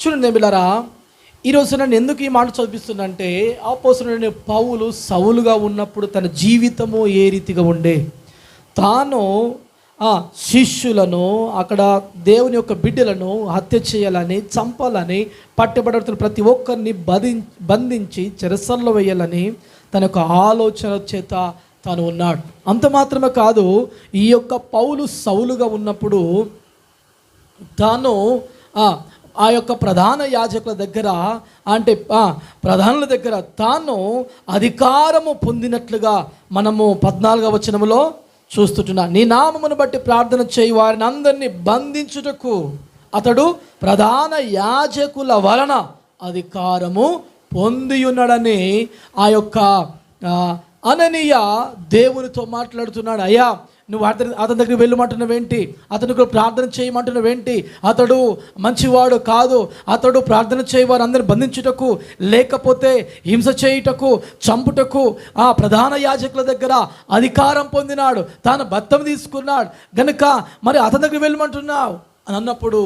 చూడండి బిడ్డలారా, ఈరోజు నన్ను ఎందుకు ఈ మాట చదివిస్తుందంటే, అపోస్తలుడైన పౌలు సౌలుగా ఉన్నప్పుడు తన జీవితము ఏ రీతిగా ఉండే, తాను శిష్యులను, అక్కడ దేవుని యొక్క బిడ్డలను హత్య చేయాలని, చంపాలని, పట్టబడుతున్న ప్రతి ఒక్కరిని బంధించి చెరసల్లో వేయాలని తన యొక్క ఆలోచన చేత తాను ఉన్నాడు. అంత మాత్రమే కాదు, ఈ యొక్క పౌలు సౌలుగా ఉన్నప్పుడు తాను ఆ యొక్క ప్రధాన యాజకుల దగ్గర, అంటే ప్రధానుల దగ్గర తాను అధికారము పొందినట్లుగా మనము 14వ వచనములో చూస్తుంటున్నా. నీ నామమును బట్టి ప్రార్థన చేయి వారిని అందరినీ బంధించుటకు అతడు ప్రధాన యాజకుల వలన అధికారము పొంది ఉన్నాడని ఆ యొక్క అననీయ దేవునితో మాట్లాడుతున్నాడు. అయ్యా, నువ్వు అతని దగ్గరికి వెళ్ళమంటున్నావేంటి, అతనికి ప్రార్థన చేయమంటున్నావేంటి, అతడు మంచివాడు కాదు, అతడు ప్రార్థన చేయవారు అందరిని బంధించుటకు, లేకపోతే హింస చేయుటకు, చంపుటకు ఆ ప్రధాన యాజకుల దగ్గర అధికారం పొందినాడు, తాను బత్తం తీసుకున్నాడు గనుక మరి అతని దగ్గరికి వెళ్ళమంటున్నావు అని అన్నప్పుడు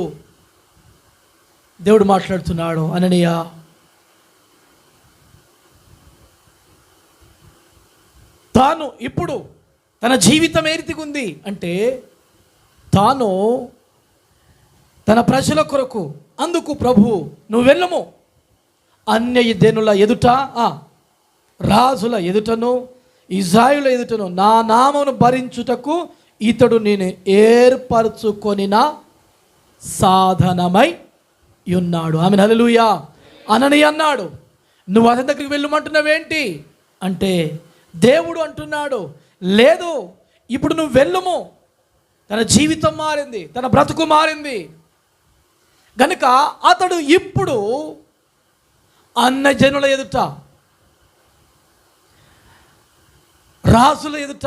దేవుడు మాట్లాడుతున్నాడు, అననీయ, తాను ఇప్పుడు తన జీవితం ఏ రీతిగా ఉంది అంటే, తాను తన ప్రజల కొరకు, అందుకు ప్రభు నువ్వు వెళ్ళము, అన్యజనుల ఎదుట, రాజుల ఎదుటను, ఇజ్రాయేలు ఎదుటను నా నామమును భరించుటకు ఇతడు నేను ఏర్పరచుకొనిన సాధనమై ఉన్నాడు. ఆమె హల్లెలూయా అనని అన్నాడు. నువ్వు అతని దగ్గరికి వెళ్ళమంటున్నావేంటి అంటే, దేవుడు అంటున్నాడు, లేదు, ఇప్పుడు నువ్వు వెళ్ళుము. తన జీవితం మారింది, తన బ్రతుకు మారింది గనుక అతడు ఇప్పుడు అన్యజనుల ఎదుట, రాజుల ఎదుట,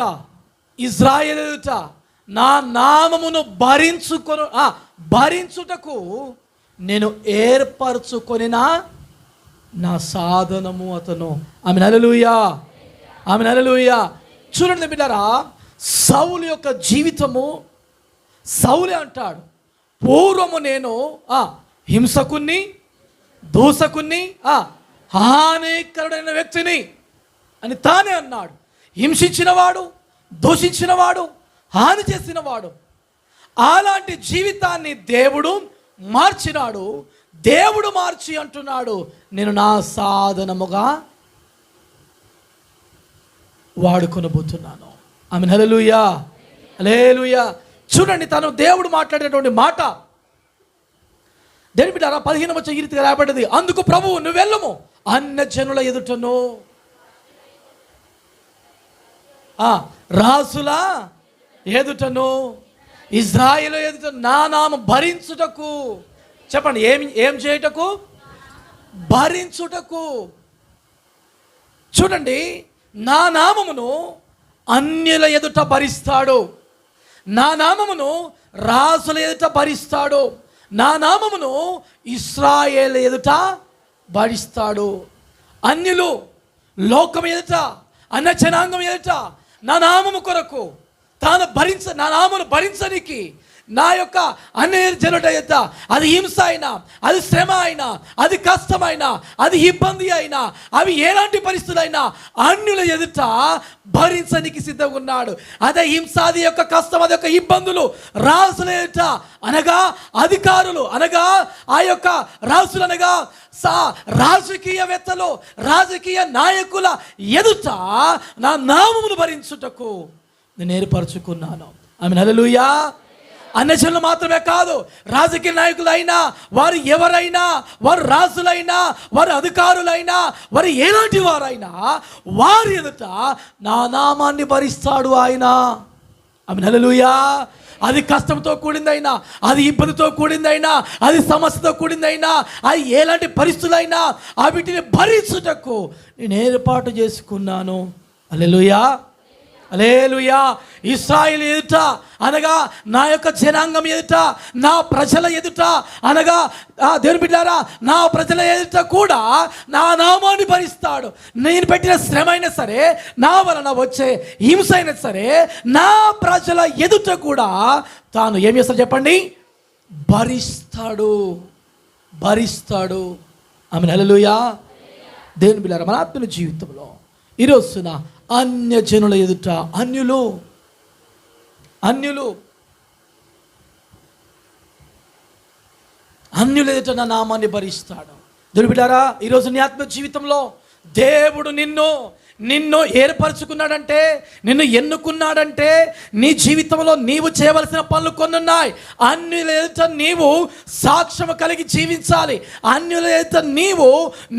ఇజ్రాయేలు ఎదుట నా నామమును భరించుటకు నేను ఏర్పరచుకొనిన నా సాధనము అతను. ఆమె హల్లెలూయా, ఆమె హల్లెలూయా. చూడండి బిడ్డలారా, సౌలు యొక్క జీవితము, సౌలే అంటాడు, పూర్వము నేను హింసకుణ్ణి, దూషకుణ్ణి, హానికరుడైన వ్యక్తిని అని తానే అన్నాడు. హింసించినవాడు, దూషించినవాడు, హాని చేసినవాడు. అలాంటి జీవితాన్ని దేవుడు మార్చినాడు. దేవుడు మార్చి అంటున్నాడు, నేను నా సాధనముగా వాడుకొనబోతున్నాను. ఆమె హల్లెలూయా, హల్లెలూయా. చూడండి, తను దేవుడు మాట్లాడేటువంటి మాట దేని బిడ్డారా 15వ వచనం ఈ రీతిగా రాయబడ్డది, అందుకు ప్రభువు నువ్వు వెళ్ళము, అన్యజనుల ఎదుటను, రాజుల ఎదుటను, ఇజ్రాయేలు ఎదుట నా నామం భరించుటకు. చెప్పండి, ఏం చేయుటకు? భరించుటకు. చూడండి, నా నామమును అన్యుల ఎదుట భరిస్తాడు, నా నామమును రాజుల ఎదుట భరిస్తాడు, నా నామమును ఇశ్రాయేలు ఎదుట భరిస్తాడు. అన్యులు లోకం ఎదుట, అన్య జనాంగం ఎదుట నా నామము కొరకు నా నామమును భరించడానికి, నా యొక్క అన్య జనుల ఎదుట, అది హింస అయినా, అది శ్రమ అయినా, అది కష్టమైనా, అది ఇబ్బంది అయినా, అవి ఎలాంటి పరిస్థితులైనా అన్యుల ఎదుట భరించడానికి సిద్ధంగా ఉన్నాడు. అదే హింస, అది యొక్క కష్టం, అది యొక్క ఇబ్బందులు రాజుల ఎదుట, అనగా అధికారులు, అనగా ఆ యొక్క రాజులు, అనగా రాజకీయవేత్తలు, రాజకీయ నాయకుల ఎదుట నా నామమును భరించుటకు నేను ఏర్పరచుకున్నాను. ఆమె హల్లెలూయా. అన్యజనులు మాత్రమే కాదు, రాజకీయ నాయకులైనా, వారు ఎవరైనా, వారు రాజులైనా, వారు అధికారులైనా, వారు ఎలాంటి వారైనా వారి ఎదుట నా నామాన్ని భరిస్తాడు ఆయన. ఆమె హల్లెలూయా. అది కష్టంతో కూడిందైనా, అది ఇబ్బందితో కూడిందైనా, అది సమస్యతో కూడిందైనా, అది ఎలాంటి పరిస్థితులైనా వీటిని భరించుటకు నేను ఏర్పాటు చేసుకున్నాను. హల్లెలూయా, హల్లెలూయా. ఇశ్రాయేలు ఎదుట, అనగా నా యొక్క జనాంగం ఎదుట, నా ప్రజల ఎదుట, అనగా దేవుని బిడ్డలారా నా ప్రజల ఎదుట కూడా నా నామాన్ని భరిస్తాడు. నేను పెట్టిన శ్రమ అయినా సరే, నా వలన వచ్చే హింస అయినా సరే, నా ప్రజల ఎదుట కూడా తాను ఏం చేస్తాడు చెప్పండి? భరిస్తాడు. భరిస్తాడు. ఆమెన్. హల్లెలూయా. దేవుని బిడ్డలారా, మన ఆత్మీయ జీవితంలో ఈరోజున అన్యజనుల ఎదుట అన్యుల ఎదుట నా నామాన్ని భరిస్తాడు. దేవుని బిడ్డలారా, ఈరోజు నీ ఆత్మీయ జీవితంలో దేవుడు నిన్ను ఏర్పరచుకున్నాడంటే, నిన్ను ఎన్నుకున్నాడంటే, నీ జీవితంలో నీవు చేయవలసిన పనులు కొన్ని ఉన్నాయి. అన్యుల ఎదుట నీవు సాక్ష్యం కలిగి జీవించాలి. అన్యుల ఎదుట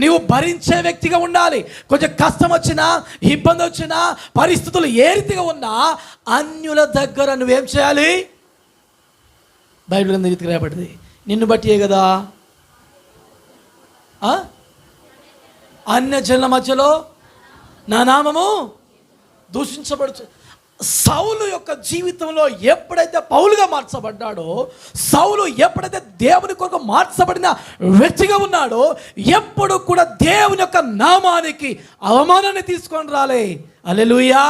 నీవు భరించే వ్యక్తిగా ఉండాలి. కొంచెం కష్టం వచ్చినా, ఇబ్బంది వచ్చినా, పరిస్థితులు ఏ రీతిగా ఉన్నా అన్యుల దగ్గర నువ్వేం చేయాలి? బైబిల్ గ్రంథం రాయబడింది, నిన్ను బట్టియే కదా అన్యజనుల మధ్యలో నా నామము దూషించబడుతుంది. సౌలు యొక్క జీవితంలో ఎప్పుడైతే పౌలుగా మార్చబడ్డాడో, సౌలు ఎప్పుడైతే దేవుని కొరకు మార్చబడిన వ్యక్తిగా ఉన్నాడో, ఎప్పుడు కూడా దేవుని యొక్క నామానికి అవమానాన్ని తీసుకొని రాలే. హల్లెలూయా,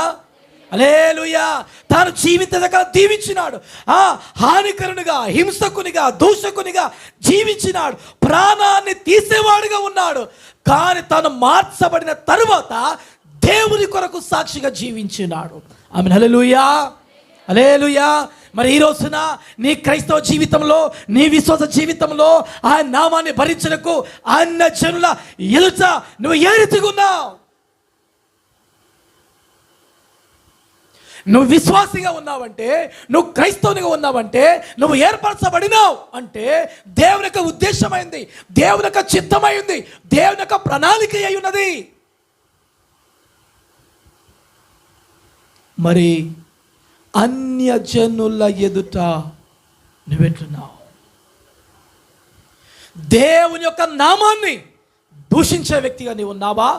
హల్లెలూయా. తాను జీవిత దగ్గర దీవించినాడు. హానికరునిగా, హింసకునిగా, దూషకునిగా జీవించినాడు. ప్రాణాన్ని తీసేవాడుగా ఉన్నాడు. కానీ తాను మార్చబడిన తరువాత దేవుని కొరకు సాక్షిగా జీవించినాడు. ఆమేన్. హల్లెలూయా, హల్లెలూయా. మరి ఈ రోజున నీ క్రైస్తవ జీవితంలో, నీ విశ్వాస జీవితంలో ఆ నామాన్ని భరించడానికి అన్యజనుల ఎదుట నువ్వు ఏ రీతిగా ఉన్నావు? నువ్వు విశ్వాసిగా ఉన్నావంటే, నువ్వు క్రైస్తవునిగా ఉన్నావంటే, నువ్వు ఏర్పరచబడినావు అంటే దేవుని యొక్క ఉద్దేశమైంది, దేవుని యొక్క చిత్తమైంది, దేవుని యొక్క ప్రణాళిక అయి ఉన్నది. మరి అన్యజనుల ఎదుట నువ్వెట్లున్నావు? దేవుని యొక్క నామాన్ని దూషించే వ్యక్తిగా నీవు ఉన్నావా?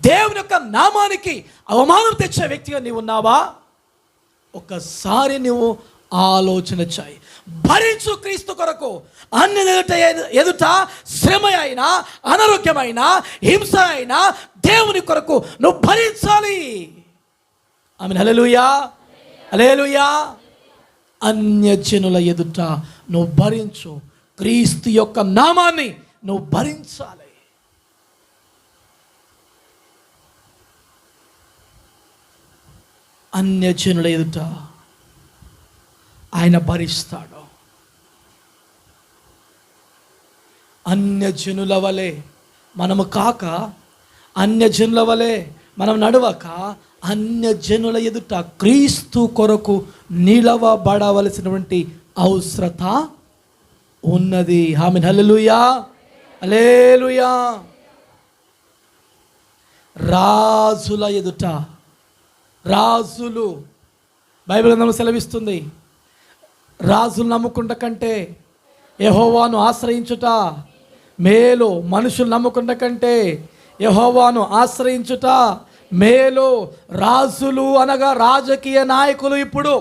దేవుని యొక్క నామానికి అవమానం తెచ్చే వ్యక్తిగా నీవు ఉన్నావా? ఒకసారి నువ్వు ఆలోచన చేయి. భరించు క్రీస్తు కొరకు. అన్యుల ఎదుట శ్రమ అయినా, అనారోగ్యమైన, హింస అయినా దేవుని కొరకు నువ్వు భరించాలి. ఆమేన్. హల్లెలూయా, హల్లెలూయా. అన్యజనుల ఎదుట నువ్వు భరించు. క్రీస్తు యొక్క నామాన్ని నువ్వు భరించాలి. అన్యజనుల ఎదుట ఆయన భరిస్తాడు. అన్యజనుల వలె మనము కాక, అన్యజనుల వలె మనం నడవక, అన్యజనుల ఎదుట క్రీస్తు కొరకు నిలవబడవలసినటువంటి అవసరత ఉన్నది. ఆమేన్. హల్లెలూయా, హల్లెలూయా. రాజుల ఎదుట, రాజులు బైబిల్ గ్రంథంలో సెలవిస్తుంది, రాజులు నమ్ముకుంట కంటే యెహోవాను ఆశ్రయించుట మేలు. మనుషులు నమ్ముకుంట కంటే యెహోవాను ఆశ్రయించుట మేలు. రాజులు అనగా రాజకీయ నాయకులు. ఇప్పుడు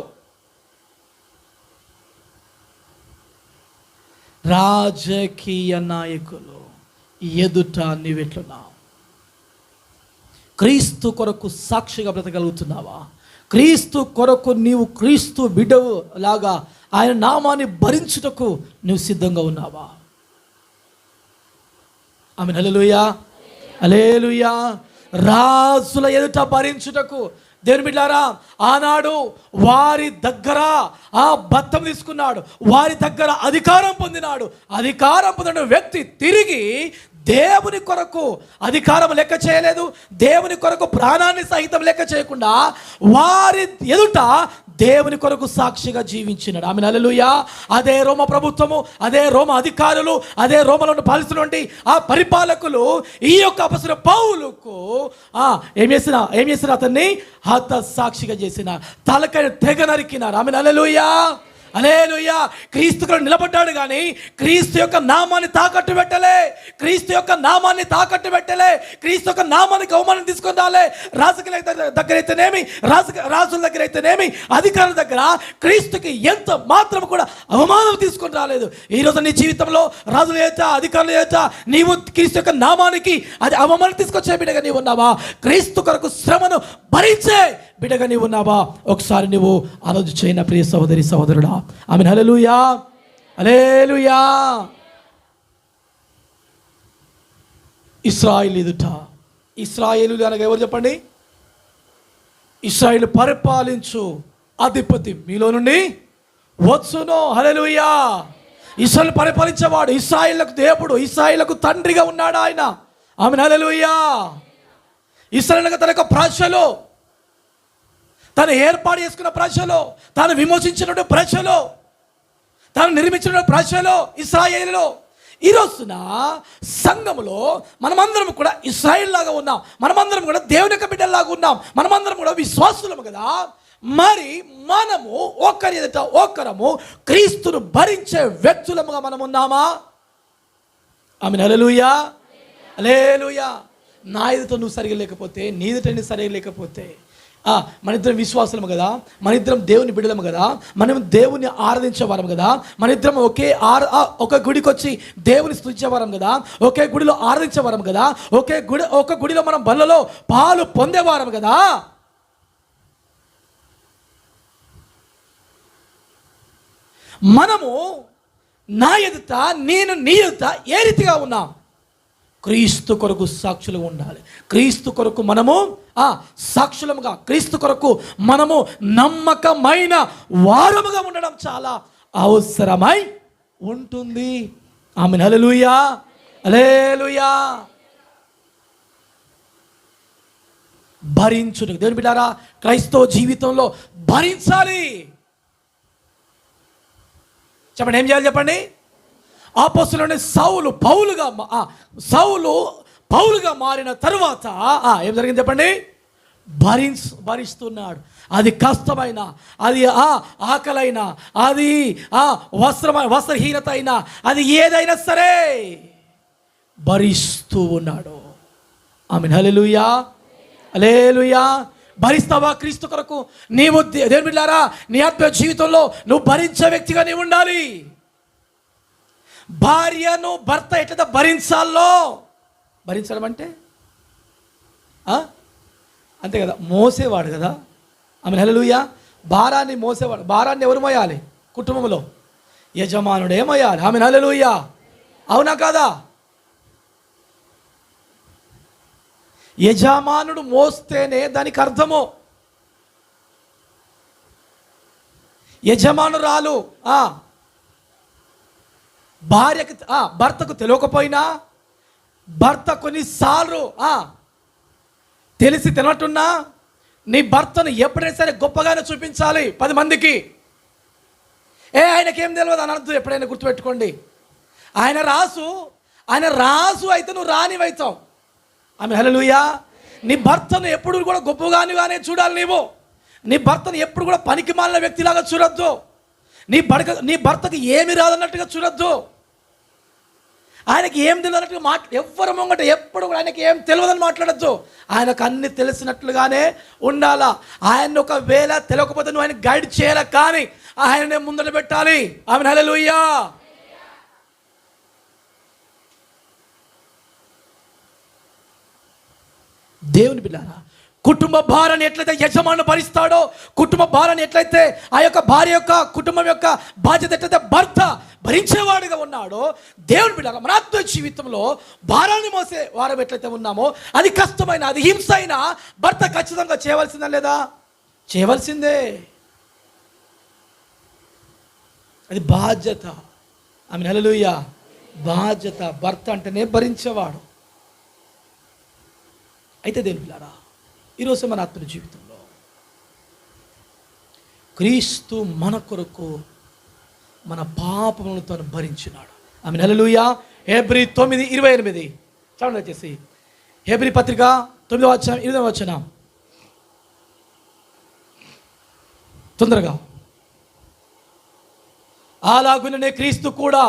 రాజకీయ నాయకులు ఎదుట నీవెట్లున్నావు? క్రీస్తు కొరకు సాక్షిగా బ్రతకగలుగుతున్నావా? క్రీస్తు కొరకు నీవు క్రీస్తు బిడ్డవు లాగా ఆయన నామాన్ని భరించుటకు నువ్వు సిద్ధంగా ఉన్నావా? ఆమేన్. హల్లెలూయా, హల్లెలూయా. రాజుల ఎదుట భరించుటకు. దేవుని బిడ్డలారా, ఆనాడు వారి దగ్గర ఆ బత్తం తీసుకున్నాడు, వారి దగ్గర అధికారం పొందినాడు. అధికారం పొందిన వ్యక్తి తిరిగి దేవుని కొరకు అధికారం లెక్క చేయలేదు, దేవుని కొరకు ప్రాణాన్ని సహితం లెక్క చేయకుండా వారి ఎదుట దేవుని కొరకు సాక్షిగా జీవించినాడు. ఆమేన్. హల్లెలూయా. అదే రోమ ప్రభుత్వము, అదే రోమ అధికారులు, అదే రోమలో పాలిస్తున్నటువంటి ఆ పరిపాలకులు ఈ యొక్క అపొస్తలుడైన పౌలుకు ఏం చేసిన అతన్ని హత సాక్షిగా చేసిన, తలకైన తెగ నరికినారు. ఆమేన్. హల్లెలూయా, హల్లెలూయా. క్రీస్తు కూడా నిలబడ్డాడు, కానీ క్రీస్తు యొక్క నామాన్ని తాకట్టు పెట్టలే. క్రీస్తు యొక్క నామాన్ని తాకట్టు పెట్టలే. క్రీస్తు యొక్క నామానికి అవమానం తీసుకొని రాలే. రాజుల దగ్గర అయితేనేమి, రాజుల దగ్గర అయితేనేమి, అధికారుల దగ్గర క్రీస్తుకి ఎంత మాత్రం కూడా అవమానం తీసుకొని రాలేదు. ఈరోజు నీ జీవితంలో రాజుల చేత, అధికారుల చేత నీవు క్రీస్తు యొక్క నామానికి అది అవమానం తీసుకొచ్చే బిడ్డగా నీవు ఉన్నావా? క్రీస్తు కొరకు శ్రమను భరించే బిడ్డగా నీవు ఉన్నావా? ఒకసారి నువ్వు ఆలోచన చేయన ప్రియ సహోదరి, సహోదరుడా. ఆమేన్. హల్లెలూయా, హల్లెలూయా. ఇశ్రాయేలు ఎదుట. ఇశ్రాయేలు అనగా ఎవరు చెప్పండి? ఇశ్రాయేలు పరిపాలించు అధిపతి మీలో నుండి వచ్చును. హల్లెలూయా. ఇశ్రాయేలు పరిపాలించేవాడు, ఇశ్రాయేలుకు దేవుడు, ఇశ్రాయేలుకు తండ్రిగా ఉన్నాడు ఆయన. ఆమేన్, హల్లెలూయా. ఇశ్రాయేలు తన యొక్క ప్రజలు, తను ఏర్పాటు చేసుకున్న ప్రజలు, తాను విమోచించిన ప్రజలు, తాను నిర్మించిన ప్రజలు ఇశ్రాయేలులో. ఈ రోజున సంఘములో మనమందరం కూడా ఇశ్రాయేలు లాగా ఉన్నాం. మనమందరం కూడా దేవుని యొక్క బిడ్డల్లాగా ఉన్నాం. మనమందరం కూడా విశ్వాసులము కదా. మరి మనము ఒకరి ఎదుట ఒకరము క్రీస్తును భరించే వ్యక్తులముగా మనం ఉన్నామా? ఆమేన్, హల్లెలూయా, హల్లెలూయా. నా ఎదుట నువ్వు సరిగా లేకపోతే, నీ ఎదుట నువ్వు సరిగా లేకపోతే, మన ఇద్దరం విశ్వాసులము కదా, మన ఇద్దరం దేవుని బిడ్డలము కదా, మనం దేవుని ఆరాధించేవారం కదా, మన ఇద్దరం ఒక గుడికి వచ్చి దేవుని స్తుతించేవారం కదా, ఒకే గుడిలో ఆరాధించేవారం కదా, ఒక గుడిలో మనం బల్లలో పాలు పొందేవారం కదా. మనము నా ఎదుట, నేను నీ ఎదుట ఏ రీతిగా ఉన్నాం? క్రీస్తు కొరకు సాక్షులుగా ఉండాలి. క్రీస్తు కొరకు మనము సాక్షులముగా, క్రీస్తు కొరకు మనము నమ్మకమైన వారముగా ఉండడం చాలా అవసరమై ఉంటుంది. ఆమేన్, హల్లెలూయా, హల్లెలూయా. భరించుట, దేవుని బిడ్డారా, క్రైస్తవ జీవితంలో భరించాలి. చెప్పండి, ఏం చేయాలి చెప్పండి? అపోస్తలుడైన సౌలు పౌలుగా మారిన తరువాత ఏం జరిగింది చెప్పండి? భరిస్తున్నాడు. అది కష్టమైన, అది ఆకలైనా, అది వస్త్రహీనత అయినా, అది ఏదైనా సరే భరిస్తూ ఉన్నాడు. ఆమేన్, హల్లెలూయా, హల్లెలూయా. భరిస్తావా క్రీస్తు కొరకు? నీవు దేవుని బిడ్డలారా, నీ ఆత్మీయ జీవితంలో నువ్వు భరించే వ్యక్తిగా నీవు ఉండాలి. భార్యను భర్త ఎట్లా భరించడం అంటే అంతే కదా, మోసేవాడు కదా. ఆమేన్, హల్లెలూయా. భారాన్ని మోసేవాడు. భారాన్ని ఎవరు మోయాలి? కుటుంబంలో యజమానుడే మోయాలి. ఆమేన్, హల్లెలూయా. అవునా కాదా? యజమానుడు మోస్తేనే దానికి అర్థము. యజమానురాలు భార్యకి, భర్తకు తెలియకపోయినా, భర్త కొన్నిసార్లు తెలిసి తినట్టున్నా, నీ భర్తను ఎప్పుడైనా సరే గొప్పగానే చూపించాలి 10 మందికి. ఆయనకేం తెలియదు అని అర్థం. ఎప్పుడైనా గుర్తుపెట్టుకోండి, ఆయన రాసు అయితే నువ్వు రానివైతావు. ఆమేన్, హల్లెలూయా. నీ భర్తను ఎప్పుడు కూడా గొప్పగానిగానే చూడాలి. నీ భర్తను ఎప్పుడు కూడా పనికి మాలిన వ్యక్తిలాగా చూడొద్దు. నీ భర్తకి ఏమి రాదన్నట్టుగా చూడొద్దు. ఆయనకి ఏం తెలియనట్టుగా ఎవ్వరు ముంగట ఎప్పుడు కూడా ఆయనకి ఏం తెలియదని మాట్లాడద్దు. ఆయనకు అన్ని తెలిసినట్లుగానే ఉండాలా. ఆయన ఒకవేళ తెలియకపోతే నువ్వు ఆయన గైడ్ చేయాలి, కానీ ఆయననే ముందట పెట్టాలి. ఆమేన్, హల్లెలూయా. దేవుని బిడ్డలారా, కుటుంబ భారాన్ని ఎట్లయితే యజమానుడు భరిస్తాడో, కుటుంబ భారాన్ని ఎట్లయితే ఆ యొక్క భార్య యొక్క కుటుంబం యొక్క బాధ్యత ఎట్లయితే భర్త భరించేవాడుగా ఉన్నాడో, దేవుని బిడ్డలారా, మన ఆత్మీయ జీవితంలో భారాన్ని మోసే వారం ఎట్లయితే ఉన్నామో, అది కష్టమైన, అది హింస అయినా భర్త ఖచ్చితంగా చేయవలసిందా లేదా? చేయవలసిందే. అది బాధ్యత. ఆమేన్, హల్లెలూయా. బాధ్యత. భర్త అంటేనే భరించేవాడు. అయితే దేవుని బిడ్డలారా, ఈరోజు మన ఆత్మీయ జీవితంలో క్రీస్తు మన కొరకు మన పాపములను తాను భరించినాడు. ఆమేన్, హల్లెలూయా. హెబ్రీ 9:28 చదవండి వచ్చేసి. హెబ్రీ పత్రిక 9వ అధ్యాయం 20వ వచనం తొందరగా. అలాగుననే క్రీస్తు కూడా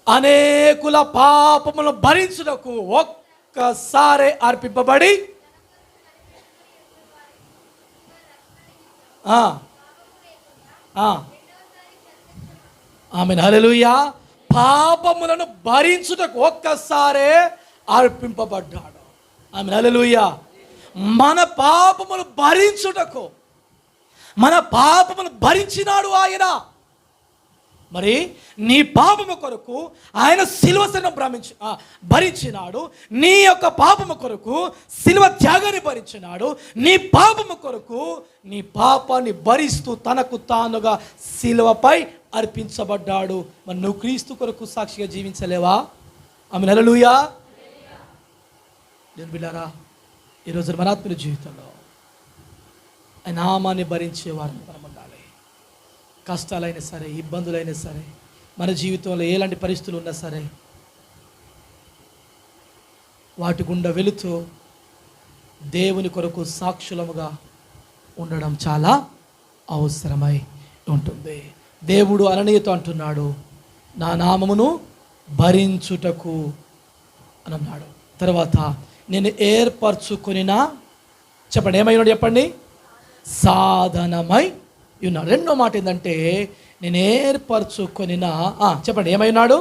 అనేకుల పాపములను భరించుటకు ఒక్కసారి అర్పింపబడి ఆమేన్, హల్లెలూయా. పాపములను భరించుటకు ఒక్కసారే అర్పింపబడ్డాడు. ఆమేన్, హల్లెలూయా. మన పాపములు భరించుటకు, మన పాపములు భరించినాడు ఆయన. మరి నీ పాపము కొరకు ఆయన శిలువను భరించినాడు. నీ యొక్క పాపము కొరకు శిలువ త్యాగాన్ని భరించినాడు. నీ పాపము కొరకు నీ పాపాన్ని భరిస్తూ తనకు తానుగా శిలువపై అర్పించబడ్డాడు. మరి నువ్వు క్రీస్తు కొరకు సాక్షిగా జీవించలేవా? ఆమె హల్లెలూయా. నేను బిడ్డారా, ఈరోజు మన ఆత్మీయ జీవితంలో ఆయన నామాన్ని భరించేవారు మనం ఉండాలి. కష్టాలైనా సరే, ఇబ్బందులైనా సరే, మన జీవితంలో ఎలాంటి పరిస్థితులు ఉన్నా సరే, వాటి గుండా వెళుతూ దేవుని కొరకు సాక్షులముగా ఉండడం చాలా అవసరమై ఉంటుంది. దేవుడు అననీయతో అంటున్నాడు, నా నామమును భరించుటకు అని అన్నాడు. తర్వాత నేను ఏర్పరచుకొనినా, చెప్పండి ఏమైనాడు, చెప్పండి, సాధనమై ఉన్నాడు. రెండో మాట ఏంటంటే నేను ఏర్పరచుకొనినా, చెప్పండి ఏమైనాడు,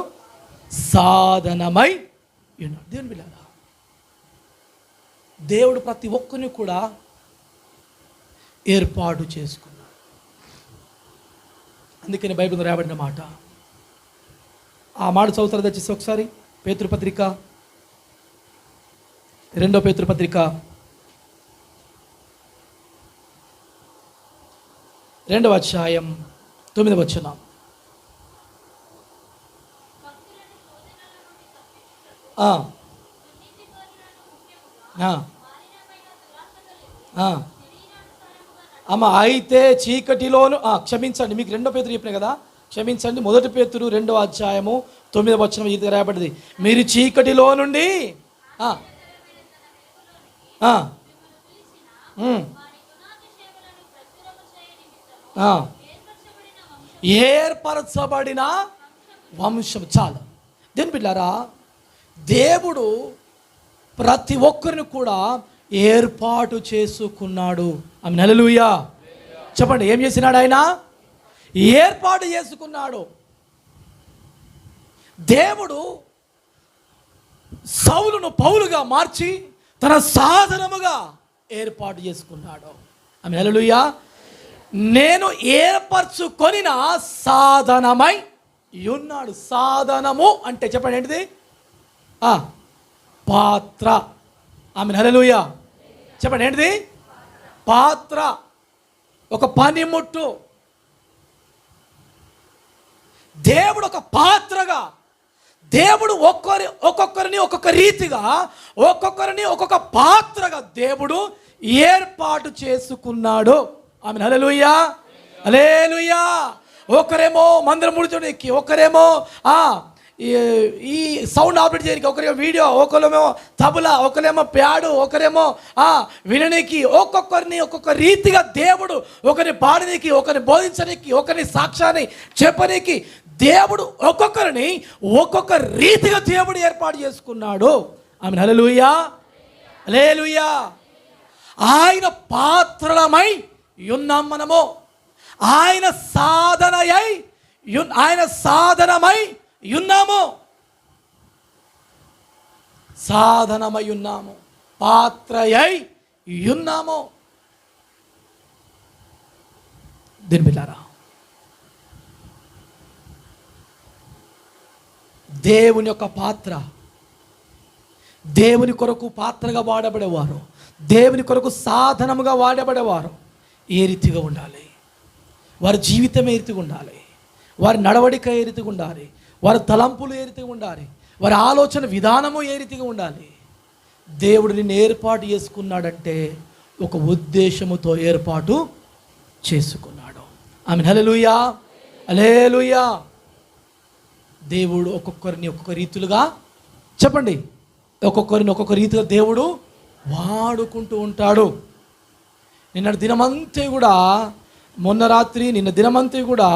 సాధనమై ఉన్నాడు. దేవుని బిడ్డలారా, దేవుడు ప్రతి ఒక్కరిని కూడా ఏర్పాటు చేసుకున్నాడు. అందుకని బైబిల్ రాయబడిన మాట, ఆ మాట చదువుతారు దయచేసి ఒకసారి. పేతురుపత్రిక, 2వ పేతురుపత్రిక 2వ అధ్యాయం 9వ వచనం. అమ్మ అయితే చీకటిలోను, క్షమించండి, మీకు 2వ పేతురు చెప్పిన కదా, క్షమించండి, 1 పేతురు 2వ అధ్యాయము 9వ వచనం ఇది రాయబడింది. మీరు చీకటిలో నుండి ఏర్పరచబడిన వంశం. చాలు. దేని బిడ్డారా, దేవుడు ప్రతి ఒక్కరిని కూడా ఏర్పాటు చేసుకున్నాడు. ఆమె హల్లెలూయా. చెప్పండి, ఏం చేసినాడు ఆయన? ఏర్పాటు చేసుకున్నాడు. దేవుడు సౌలును పౌలుగా మార్చి తన సాధనముగా ఏర్పాటు చేసుకున్నాడు. ఆమె హల్లెలూయా. నేను ఏర్పరచుకొనిన సాధనమై ఉన్నాడు. సాధనము అంటే చెప్పండి ఏంటిది? పాత్ర. ఆమె హల్లెలూయా. చెప్పండి ఏంటిది? పాత్ర, ఒక పనిముట్టు. దేవుడు ఒక పాత్రగా, దేవుడు ఒక్కొక్కరిని ఒక్కొక్క రీతిగా, ఒక్కొక్కరిని ఒక్కొక్క పాత్రగా దేవుడు ఏర్పాటు చేసుకున్నాడు. ఆమె హల్లెలూయా, హల్లెలూయా. ఒకరేమో మందిరం ముడిచడానికి, ఒకరేమో ఈ సౌండ్ ఆపరేట్ చేయడానికి, ఒకరేమో వీడియో, ఒకరేమో తబలా, ఒకరేమో ప్యాడు, ఒకరేమో వినడానికి, ఒక్కొక్కరిని ఒక్కొక్క రీతిగా దేవుడు, ఒకరిని పాడడానికి, ఒకరిని బోధించడానికి, ఒకరిని సాక్ష్యాన్ని చెప్పడానికి, దేవుడు ఒక్కొక్కరిని ఒక్కొక్క రీతిగా దేవుడు ఏర్పాటు చేసుకున్నాడు. ఆమె హల్లెలూయా, హల్లెలూయా. ఆయన పాత్రలమై ఉన్నాం మనము. ఆయన సాధనమై ఉన్నాము. సాధనమై ఉన్నాము, పాత్రయై ఉన్నాము. దీని బిడ్డారా, దేవుని యొక్క పాత్ర, దేవుని కొరకు పాత్రగా వాడబడేవారు, దేవుని కొరకు సాధనముగా వాడబడేవారు ఏ రీతిగా ఉండాలి? వారి జీవితం ఏ రీతిగా ఉండాలి? వారి నడవడిక ఏ రీతిగా ఉండాలి? వారి తలంపులు ఏ రీతిగా ఉండాలి? వారి ఆలోచన విధానము ఏ రీతిగా ఉండాలి? దేవుడు నిన్ను ఏర్పాటు చేసుకున్నాడంటే ఒక ఉద్దేశముతో ఏర్పాటు చేసుకున్నాడు. ఆమేన్, హల్లెలూయా, హల్లెలూయా. దేవుడు ఒక్కొక్కరిని ఒక్కొక్క రీతులుగా, చెప్పండి, ఒక్కొక్కరిని ఒక్కొక్క రీతిగా దేవుడు వాడుకుంటూ ఉంటాడు. నిన్న దినమంతా కూడా, మొన్న రాత్రి నిన్న దినమంతా కూడా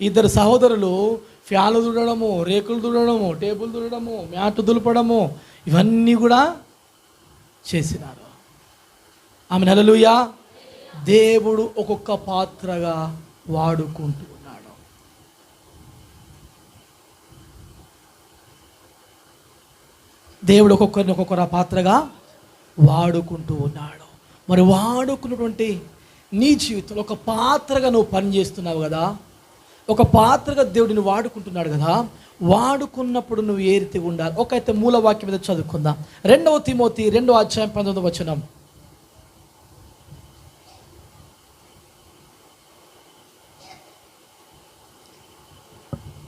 ఇద్దరు సహోదరులు ఫ్యాన్లు దుడడము, రేకులు దుడడము, టేబుల్ దుడడము, మ్యాట్ దులపడము, ఇవన్నీ కూడా చేసినారు. ఆమె హల్లెలూయా. దేవుడు ఒక్కొక్క పాత్రగా వాడుకుంటూ ఉన్నాడు. దేవుడు ఒక్కొక్కరిని ఒక్కొక్కరు పాత్రగా వాడుకుంటూ ఉన్నాడు. మరి వాడుకున్నటువంటి నీ జీవితంలో ఒక పాత్రగా నువ్వు పనిచేస్తున్నావు కదా, ఒక పాత్రగా దేవుడిని వాడుకుంటున్నాడు కదా, వాడుకున్నప్పుడు నువ్వు ఏ రీతిగా ఉండాలి? ఒకైతే మూల వాక్యం మీద చదువుకుందాం. 2 తిమోతి 2వ అధ్యాయం 19వ వచనం.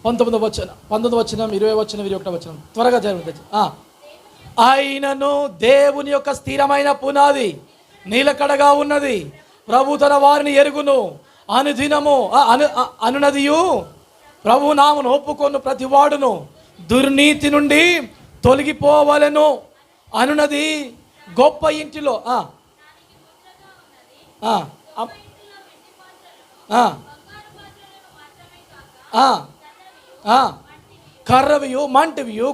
19వ వచనం, 20వ వచనం, 21వ వచనం త్వరగా జరుగుతుంది. ఆయనను దేవుని యొక్క స్థిరమైన పునాది నీలకడగా ఉన్నది, ప్రభు తన వారిని ఎరుగును, అనుదినము అనునదియు ప్రభు నామను ఒప్పుకొను ప్రతి వాడును దుర్నీతి నుండి తొలగిపోవలెను అనునది గొప్ప ఇంటిలో కర్రవియు మంటివియు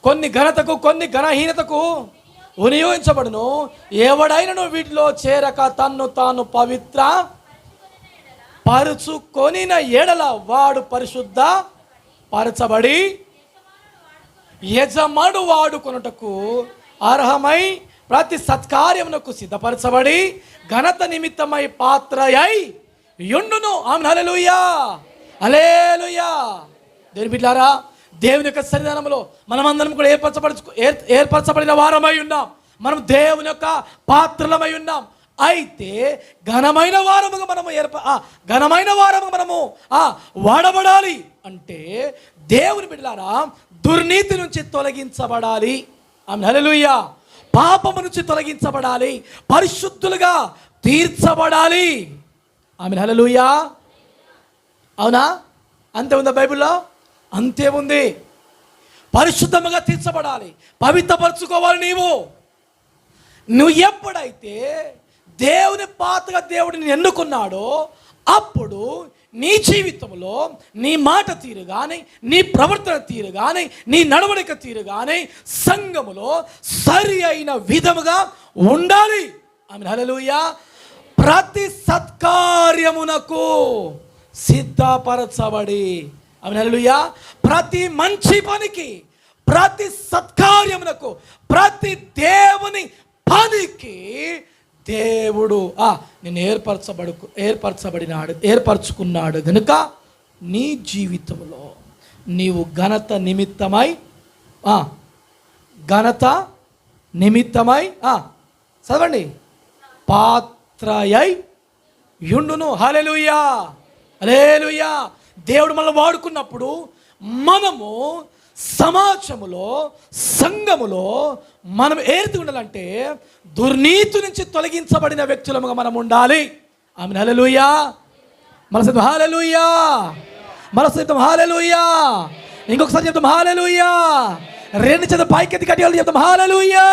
కొన్ని ఘనతకు కొన్ని ఘనహీనతకు వినియోగించబడును. ఎవడైనను వీటిలో చేరక తన్ను తాను పవిత్ర పరుచుకొనిన ఎడల వాడు పరిశుద్ధ పరచబడి యజమాడు వాడుకొనుటకు అర్హమై ప్రతి సత్కార్యమునకు సిద్ధపరచబడి ఘనత నిమిత్తమై పాత్రయై యుండును. ఆమేన్. హల్లెలూయా, హల్లెలూయా. దేవుని బిడ్డలారా, దేవుని యొక్క సన్నిధానంలో మనమందరం కూడా ఏర్పరచబడిన వారమై ఉన్నాం. మనం దేవుని యొక్క పాత్రలమై ఉన్నాం. అయితే ఘనమైన వారముగా మనము వాడబడాలి అంటే దేవుని బిడ్డలారా దుర్నీతి నుంచి తొలగించబడాలి. ఆమేన్. హల్లెలూయా. పాపము నుంచి తొలగించబడాలి, పరిశుద్ధులుగా తీర్చబడాలి. ఆమేన్. హల్లెలూయా. అవునా? అంతే ఉందా బైబిల్లో? అంతే ఉంది. పరిశుద్ధముగా తీర్చబడాలి, పవిత్రపరచుకోవాలి. నువ్వు ఎప్పుడైతే దేవుని పాత్రగా దేవుడిని ఎన్నుకున్నాడో అప్పుడు నీ జీవితంలో నీ మాట తీరు కానీ, నీ ప్రవర్తన తీరు కానీ, నీ నడవడిక తీరు కానీ సంఘములో సరి అయిన విధముగా ఉండాలి. ఆమేన్. హల్లెలూయా. ప్రతి సత్కార్యమునకు సిద్ధపరచబడి, ఆమేన్. హల్లెలూయా. ప్రతి మంచి పనికి, ప్రతి సత్కార్యమునకు, ప్రతి దేవుని పనికి దేవుడు నేను ఏర్పరచుకున్నాడు గనుక నీ జీవితంలో నీవు ఘనత నిమిత్తమై చదవండి పాత్రయై యుండును. హల్లెలూయా, హల్లెలూయా. దేవుడు మనల్ని వాడుకున్నప్పుడు మనము సమాజములో, సంఘములో మనం ఏది ఉండాలంటే దుర్నీతి నుంచి తొలగించబడిన వ్యక్తులముగా మనం ఉండాలి. ఆమేన్. హల్లెలూయా. మనసు హల్లెలూయా, మనసు హల్లెలూయా. ఇంకొకసారి చెప్తాం హల్లెలూయా. 2 చేతులు పైకెత్తి గట్టిగా చెప్తాం హల్లెలూయా.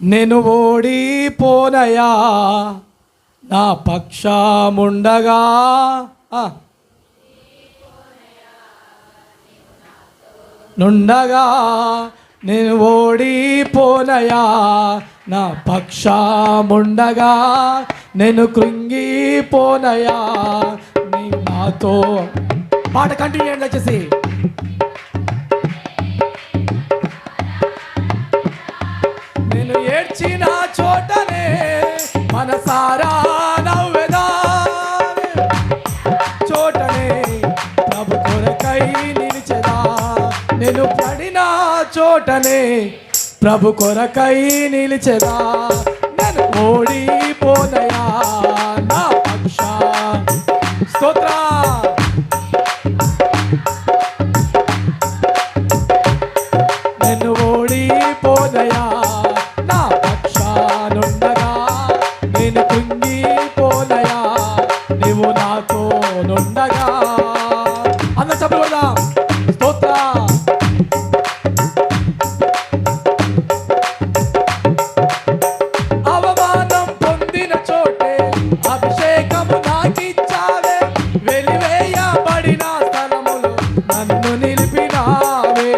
నేను ఓడిపోనయా నా పక్షముండగా, నేను ఓడిపోనయా నా పక్షముండగా, నేను కృంగిపోనయా నీ నాతో. పాట కంటిన్యూ చేయండి వచ్చేసి. నేను ఏడ్చిన చోటనే మనసారా నవ్వెదా, చోటనే ప్రభు కొరకై నిలిచెదా. నేను పడిన చోటనే ప్రభు కొరకై నిలిచెదా. నేను ఓడిపోనయా నా పక్ష. స్తోత్ర. నేను ఓడిపోనయా నా పక్షానుండగా, నేను కృంగిపోనయా నీవు నాతో నుండగా. అందరూ చప్పట్లు కొడదాం. స్తోత్ర. అవమానం పొందిన చోటే అభిషేకము నాకిచ్చావే, వెలివేయబడిన స్థలములు నన్ను నిలిపినావే.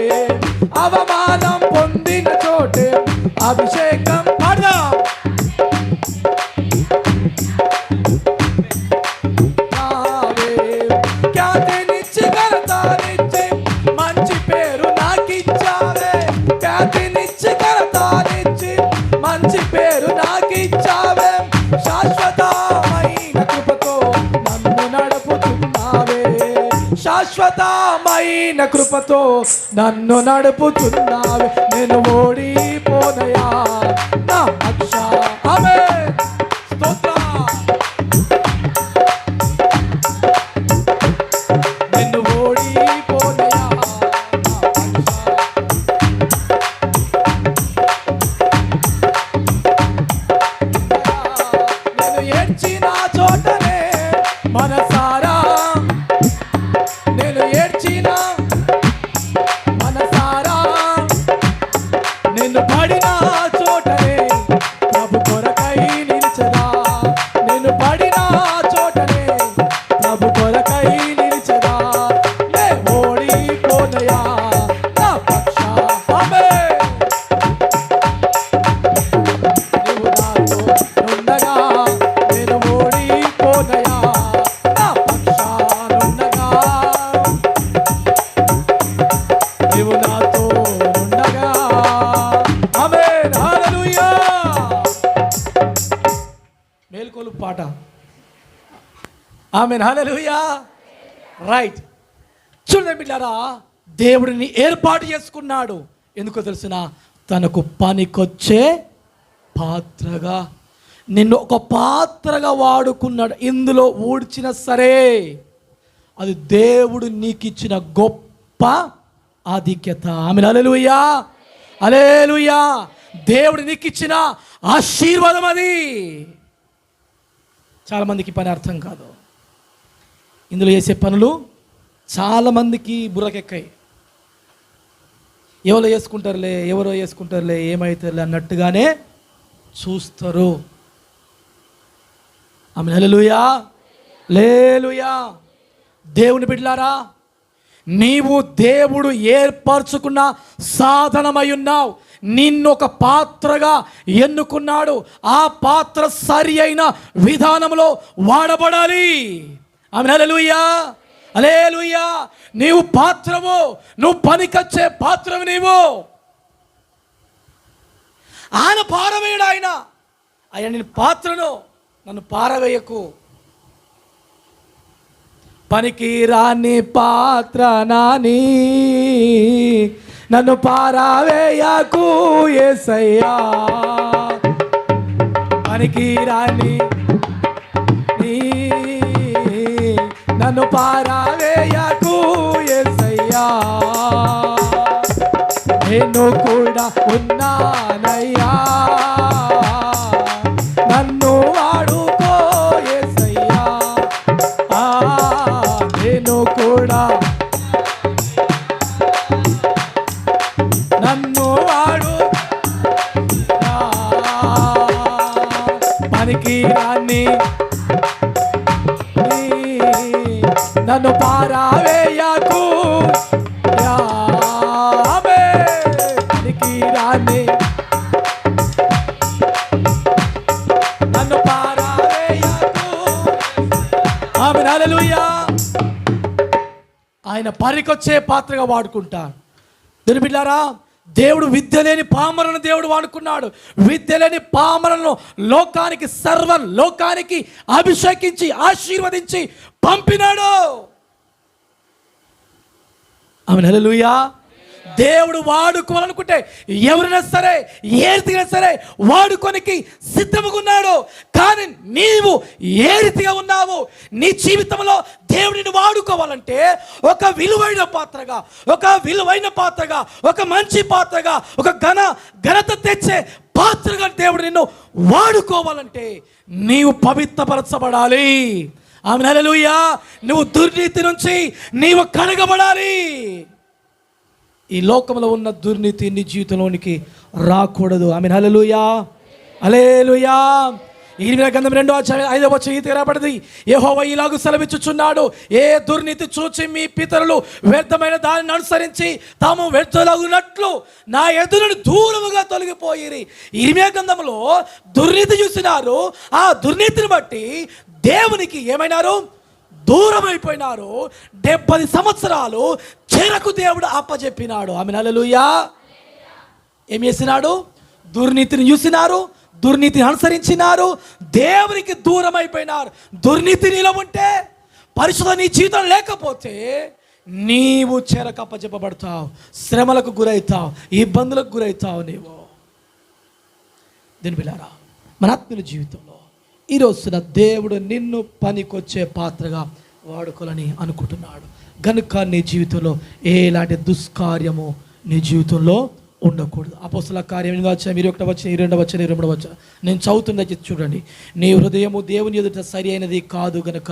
అవమానం పొందిన చోటే అభిషేకం శాశ్వతమైన కృపతో నన్ను నడుపుతున్నావే, నేను ఓడిపోనయా నా పక్ష. ఆమేన్, స్తోత్రం. నిన్ను ఓడిపోనయా నేను ఏడ్చిన చోటనే మనసారా, నేను ఏడ్చిన మనసారా, నిన్ను పడిన చోటనే ప్రభు కొరకై నిలిచదా, నేను పడిన చోటనే ప్రభు కొరకై నిలిచదా, నే ఓడిపోనయా నా పక్ష. ఆమేన్. నీవు నాతో ఉండగా నేను ఓడిపోనయా నా పక్షానుండగా, నీవు నాతో ఉండగా. ఆమేన్, హల్లెలూయా. మేల్కొలు పాట. ఆమేన్, హల్లెలూయా. రైట్. చూడండి బిడ్డారా, దేవుడిని ఏర్పాటు చేసుకున్నాడు. ఎందుకో తెలుసిన, తనకు పనికొచ్చే పాత్రగా, నిన్ను ఒక పాత్రగా వాడుకున్నాడు. ఇందులో ఊడ్చినా సరే అది దేవుడు నీకు ఇచ్చిన గొప్ప ఆధిక్యత. ఆమేన్, హల్లెలూయా, హల్లెలూయా. దేవుడు నీకు ఇచ్చిన ఆశీర్వాదం అది. చాలామందికి పని అర్థం కాదు. ఇందులో చేసే పనులు చాలామందికి బుర్రకెక్కాయి. ఎవరో చేసుకుంటారులే ఏమవుతారులే అన్నట్టుగానే చూస్తారు. ఆమేన్, హల్లెలూయా, హల్లెలూయా. దేవుని బిడ్డలారా, నీవు దేవుడు ఏర్పరచుకున్న సాధనమై ఉన్నావు. నిన్ను ఒక పాత్రగా ఎన్నుకున్నాడు. ఆ పాత్ర సరి అయిన విధానంలో వాడబడాలి. ఆమేన్, హల్లెలూయా, హల్లెలూయా. నీవు పాత్రవు, నువ్వు పనికొచ్చే పాత్రవు. నీవు ఆయన పారవేయడు. ఆయన నేను పాత్రను, నన్ను పారవేయకు. పనికి రాని పాత్ర నాని, నన్ను పారవేయకు యేసయ్యా. పనికి రాని నన్ను పారవేయకు యేసయ్యా. నేను కూడా ఉన్నానయ్యా, నన్ను వాడుకో యేసయ్యా. నేను కూడా నన్ను వాడు, పనికి రాని నన్ను పారవేయకు. పనికి రాని నన్ను పారవేయకు. ఆమేన్, హల్లెలూయా. ఆయన పనికొచ్చే పాత్రగా వాడుకుంటాడు. దేవుని బిడ్డలారా, దేవుడు విద్య లేని పామరులను దేవుడు వాడుకున్నాడు. విద్య లేని పామరులను లోకానికి, సర్వ లోకానికి అభిషేకించి ఆశీర్వదించి పంపినాడు. ఆమేన్, హల్లెలూయా. దేవుడు వాడుకోవాలనుకుంటే ఎవరైనా సరే, ఏ రీతిగా సరే వాడుకోనికి సిద్ధంగా ఉన్నాడు. కానీ నీవు ఏ రీతిగా ఉన్నావు? నీ జీవితంలో దేవుడిని వాడుకోవాలంటే ఒక విలువైన పాత్రగా, ఒక మంచి పాత్రగా, ఒక ఘనత తెచ్చే పాత్రగా దేవుడు నిన్ను వాడుకోవాలంటే నీవు పవిత్రపరచబడాలి. ఆమేన్, హల్లెలూయా. నువ్వు దుర్నీతి నుంచి నీవు కడగబడాలి. ఈ లోకంలో ఉన్న దుర్నీతి నీ జీవితంలోనికి రాకూడదు. ఆమేన్, హల్లెలూయా, హల్లెలూయా. ఇర్మియా గ్రంథం 2:5 రాబడింది, యెహోవా ఇలాగు సెలవిచ్చుచున్నాడు, ఏ దుర్నీతి చూచి మీ పితరులు వ్యర్థమైన దానిని అనుసరించి తాము వ్యర్థులగునట్లు నా ఎదురును దూరముగా తొలగిపోయిరి. ఇర్మియా గ్రంథంలో దుర్నీతి చూసినారు. ఆ దుర్నీతిని బట్టి దేవునికి ఏమైనారు? దూరం అయిపోయినారు. 70 సంవత్సరాలు చెరకు దేవుడు అప్పచెప్పినాడు. ఆమేన్, హల్లెలూయా. ఏం చేసినాడు? దుర్నీతిని చూసినారు, దుర్నీతిని అనుసరించినారు, దేవునికి దూరం అయిపోయినారు. దుర్నీతి నీలో ఉంటే, పరిశుద్ధ నీ జీవితం లేకపోతే నీవు చెరకప్పచెప్పబడతావు, శ్రమలకు గురవుతావు, ఇబ్బందులకు గురవుతావు. నీవు దీని పిల్లారా, మన ఆత్మీయ జీవితంలో ఈ రోజున దేవుడు నిన్ను పనికొచ్చే పాత్రగా వాడుకోవాలని అనుకుంటున్నాడు గనుక నీ జీవితంలో ఎలాంటి దుష్కార్యము నీ జీవితంలో ఉండకూడదు. అపోస్తల కార్యం 21 నేను చదువుతున్నది చూడండి. నీ హృదయము దేవుని ఎదుట సరి అయినది కాదు గనుక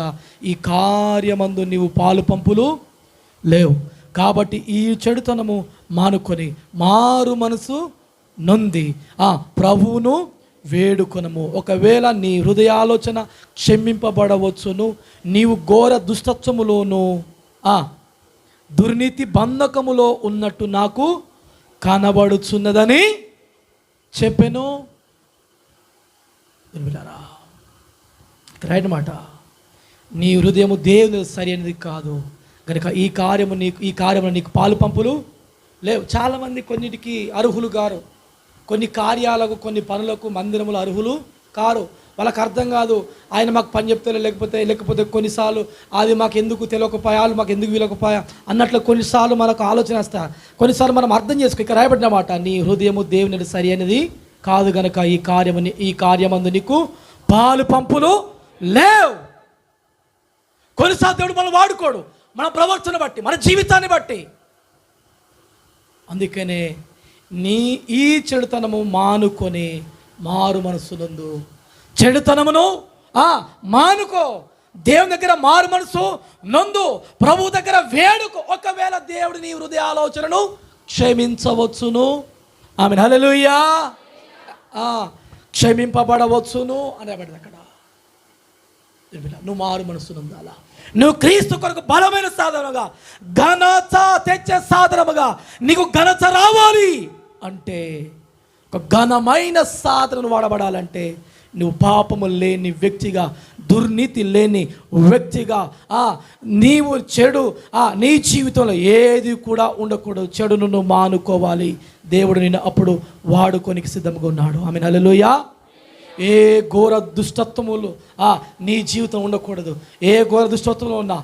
ఈ కార్యమందు నీవు పాలు పంపులు లేవు. కాబట్టి ఈ చెడుతనము మానుకొని మారు మనసు నొంది ప్రభువును వేడుకొనము. ఒకవేళ నీ హృదయాలోచన క్షమింపబడవచ్చును. నీవు ఘోర దుష్టత్వములోను దుర్నీతి బంధకములో ఉన్నట్టు నాకు కనబడుచున్నదని చెప్పెను. రైట్ మాట. నీ హృదయము దేవుని సరి అనేది కాదు కనుక ఈ కార్యము నీకు పాలు పంపులు లేవు. చాలామంది కొన్నిటికి అర్హులు కారు, కొన్ని కార్యాలకు కొన్ని పనులకు మందిరములు అర్హులు కారు. వాళ్ళకి అర్థం కాదు, ఆయన మాకు పని చెప్తారు, లేకపోతే కొన్నిసార్లు అది మాకు ఎందుకు తెలియకపోయాలు, మాకు ఎందుకు వీలకపోయా అన్నట్లు కొన్నిసార్లు మనకు ఆలోచన వస్తా. కొన్నిసార్లు మనం అర్థం చేసుకో. ఇక్కడ రాయబడిన మాట, నీ హృదయము దేవుని సరి అనేది కాదు గనక ఈ కార్యమందు నీకు పాలు పంపులు లేవు. కొన్నిసార్లు దేవుడు మనం వాడుకోడు, మన ప్రవర్తన బట్టి, మన జీవితాన్ని బట్టి. అందుకనే ఈ చెడుతనము మానుకొని మారు మనస్సునందు చెడుతనమును మానుకో. దేవుని దగ్గర మారు మనసు నొందు, ప్రభు దగ్గర వేడుకో. ఒకవేళ దేవుడు నీ హృదయ ఆలోచనను క్షమించవచ్చును. ఆమె హల్లెలూయా. క్షమింపబడవచ్చును అనేబడింది అక్కడ. నువ్వు మారు మనసు నొందాలా. నువ్వు క్రీస్తు కొరకు బలమైన సాధనముగా, ఘనత తెచ్చే సాధనముగా నీకు ఘనత రావాలి అంటే, ఒక ఘనమైన సాధనను వాడబడాలంటే నువ్వు పాపము లేని వ్యక్తిగా, దుర్నీతి లేని వ్యక్తిగా, నీవు చెడు నీ జీవితంలో ఏది కూడా ఉండకూడదు. చెడును నువ్వు మానుకోవాలి. దేవుడు నిన్ను అప్పుడు వాడుకోనికి సిద్ధంగా ఉన్నాడు. ఆమె హల్లెలూయా. ఏ ఘోర దుష్టత్వములు నీ జీవితం ఉండకూడదు. ఏ ఘోర దుష్టత్వంలో ఉన్నా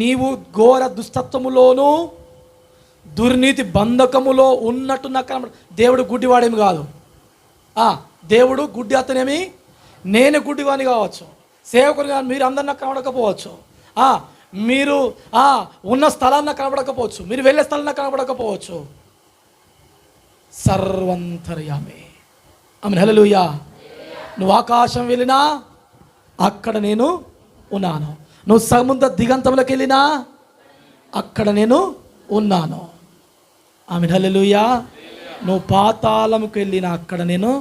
నీవు ఘోర దుష్టత్వములోను దుర్నీతి బంధకములో ఉన్నట్టు నాకు దేవుడు గుడ్డివాడేమి కాదు. దేవుడు గుడ్డి అతనేమి, నేను గుడ్డివాని కావచ్చు, సేవకుని కానీ మీరు అందరు నాకు కనబడకపోవచ్చు, మీరు ఉన్న స్థలాన్ని కనబడకపోవచ్చు, మీరు వెళ్ళే స్థలాన్ని కనబడకపోవచ్చు. సర్వంతర్యామి. ఆమేన్ హల్లెలూయా. నువ్వు ఆకాశం వెళ్ళినా అక్కడ నేను ఉన్నాను. నువ్వు సముద్ర దిగంతంలోకి వెళ్ళినా అక్కడ నేను ఉన్నాను. ఆమేన్ హల్లెలూయా. నువ్వు పాతాళంకి వెళ్ళినా అక్కడ నేను.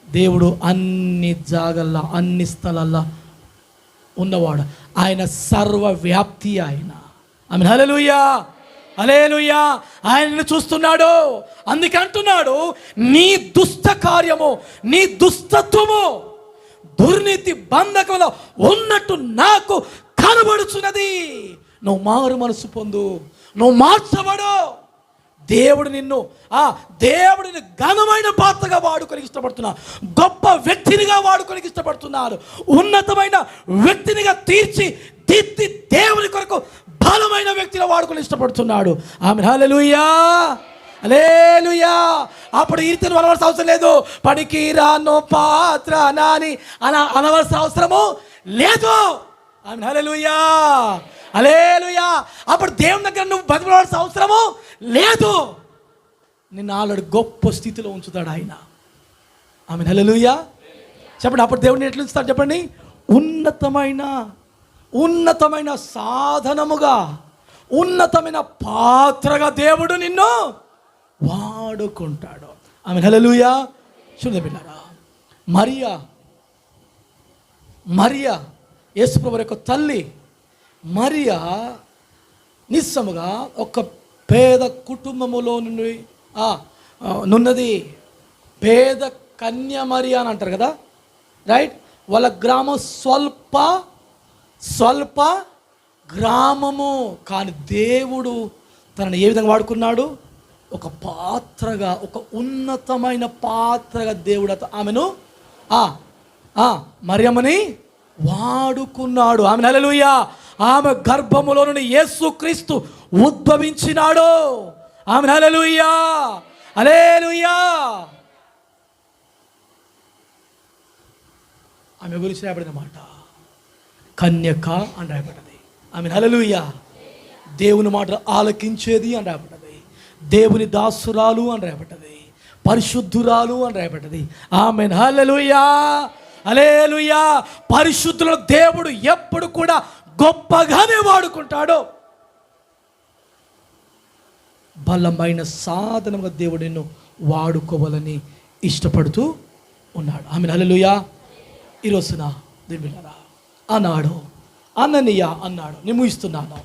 దేవుడు అన్ని జాగల్లో, అన్ని స్థలాల్లో ఉన్నవాడు. ఆయన సర్వవ్యాప్తి. ఆయన. ఆమేన్ హల్లెలూయా. హల్లెలూయా. ఆయనను చూస్తున్నాడు. అందుకే అంటున్నాడు, నీ దుష్ట కార్యము, నీ దుష్టత్వము దుర్నీతి బంధకంలో ఉన్నట్టు నాకు కనబడుచున్నది. నువ్వు మారు మనసు పొందు, నువ్వు మార్చబడు. దేవుడు నిన్ను దేవుడిని ఘనమైన పాత్రగా వాడుకోనికి ఇష్టపడుతున్నాడు. గొప్ప వ్యక్తినిగా వాడుకోనికి ఇష్టపడుతున్నాడు. ఉన్నతమైన వ్యక్తినిగా తీర్చి దేవుని కొరకు బలమైన వ్యక్తిగా వాడుకొని ఇష్టపడుతున్నాడు. ఆమేన్ హల్లెలూయా. హల్లెలూయా. అప్పుడు ఈ రీతిని అనవలసిన అవసరం లేదు. పనికి రాను పాత్ర నాని అనవలసిన అవసరము లేదు. ఆమేన్ హల్లెలూయా. హల్లెలూయా. అప్పుడు దేవుని దగ్గర నువ్వు బతిమాలాల్సిన అవసరము లేదు. నిన్ను ఆల్రెడీ గొప్ప స్థితిలో ఉంచుతాడు ఆయన. ఆమేన్ హల్లెలూయా. చెప్పండి, అప్పుడు దేవుడిని ఎట్లా ఉంచుతాడు చెప్పండి? ఉన్నతమైన సాధనముగా, ఉన్నతమైన పాత్రగా దేవుడు నిన్ను వాడుకుంటాడు. ఆమేన్ హల్లెలూయా. చూడండి బిడ్డలారా, మరియా యేసుప్రభు యొక్క తల్లి మరియా నిస్సముగా ఒక పేద కుటుంబములో నున్నది. పేద కన్య మరియా అని అంటారు కదా, రైట్? వాళ్ళ గ్రామం స్వల్ప గ్రామము. కానీ దేవుడు తనని ఏ విధంగా వాడుకున్నాడు? ఒక పాత్రగా, ఒక ఉన్నతమైన పాత్రగా దేవుడు ఆమెను మరియమ్మని వాడుకున్నాడు. Amen hallelujah. ఆమె గర్భములో నుండి యేసుక్రీస్తు ఉద్భవించినాడు. ఆమె హల్లెలూయా, హల్లెలూయా. ఆమె గురించి రాయబడిన మాట కన్యక అని రాయబడ్డది. ఆమె హల్లెలూయా. దేవుని మాట ఆలకించేది అని రాయబడ్డది. దేవుని దాసురాలు అని రాయబడ్డది. పరిశుద్ధురాలు అని రాయబడ్డది. ఆమె హల్లెలూయా, హల్లెలూయా. పరిశుద్ధుల దేవుడు ఎప్పుడు కూడా గొప్పగానే వాడుకుంటాడు. బలమైన సాధనంగా దేవుడు నిన్ను వాడుకోవాలని ఇష్టపడుతూ ఉన్నాడు. ఆమె హల్లెలూయా. ఈరోజున దేవులారా అన్నాడు, అననీయ అన్నాడు, నేను ముగిస్తున్నాను.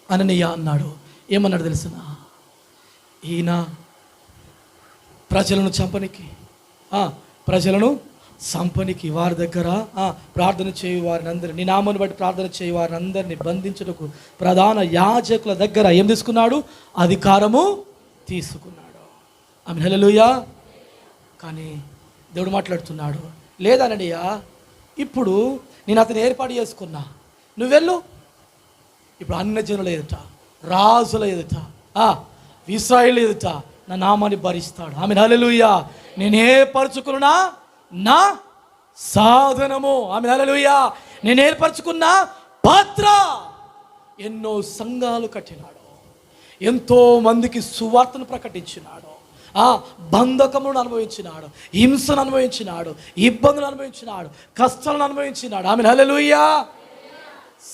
అననీయ అన్నాడు, ఏమన్నాడు తెలుసునా? ఈయన ప్రజలను సంపనికి వారి దగ్గర ప్రార్థన చేయు వారిని అందరినీ, నీ నామాన్ని బట్టి ప్రార్థన చేయు వారిని అందరినీ బంధించుటకు ప్రధాన యాజకుల దగ్గర ఏం తీసుకున్నాడు? అధికారము తీసుకున్నాడు. ఆమె హల్లెలూయా. కానీ దేవుడు మాట్లాడుతున్నాడు, లేదనయ్యా, ఇప్పుడు నేను అతను ఏర్పాటు చేసుకున్నా, నువ్వు వెళ్ళు. ఇప్పుడు అన్యజనుల ఎదుట, రాజుల ఎదుట, ఇశ్రాయేలు ఎదుట నా నామాన్ని భరిస్తాడు. ఆమె హల్లెలూయా. నేను ఏర్పరచుకున్నా నా సాధనము. ఆమె హల్లెలూయా. నేను ఏర్పరచుకున్న పాత్ర. ఎన్నో సంఘాలు కట్టినాడు, ఎంతో మందికి సువార్తను ప్రకటించినాడు, బంధకమును అనుభవించినాడు, హింసను అనుభవించినాడు, ఇబ్బందులు అనుభవించినాడు, కష్టాలను అనుభవించినాడు. ఆమె హల్లెలూయా.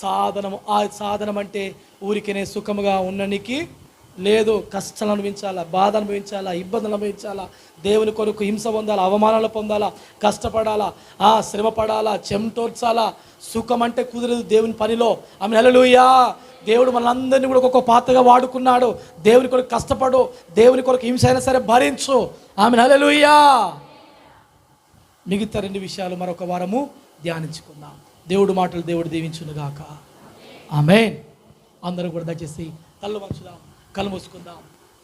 సాధనము, ఆ సాధనం అంటే ఊరికనే సుఖముగా ఉండనికి లేదు. కష్టాలు అనుభవించాలా, బాధ అనుభవించాలా, ఇబ్బందులు అనుభవించాలా, దేవుని కొరకు హింస పొందాలా, అవమానాలు పొందాలా, కష్టపడాలా, శ్రమ పడాలా, చెమటోర్చాలా. సుఖం అంటే కుదరదు దేవుని పనిలో. ఆమె హల్లెలూయా. దేవుడు మనందరినీ కూడా ఒక్కొక్క పాత్రగా వాడుకున్నాడు. దేవుని కొరకు కష్టపడు, దేవుని కొరకు హింస అయినా సరే భరించు. ఆమె హల్లెలూయా. మిగతా 2 విషయాలు మరొక వారము ధ్యానించుకుందాం. దేవుడు మాటలు దేవుడు దీవించునుగాక. ఆమేన్. అందరూ కూడా దయచేసి కళ్ళు మూసుకుందాం.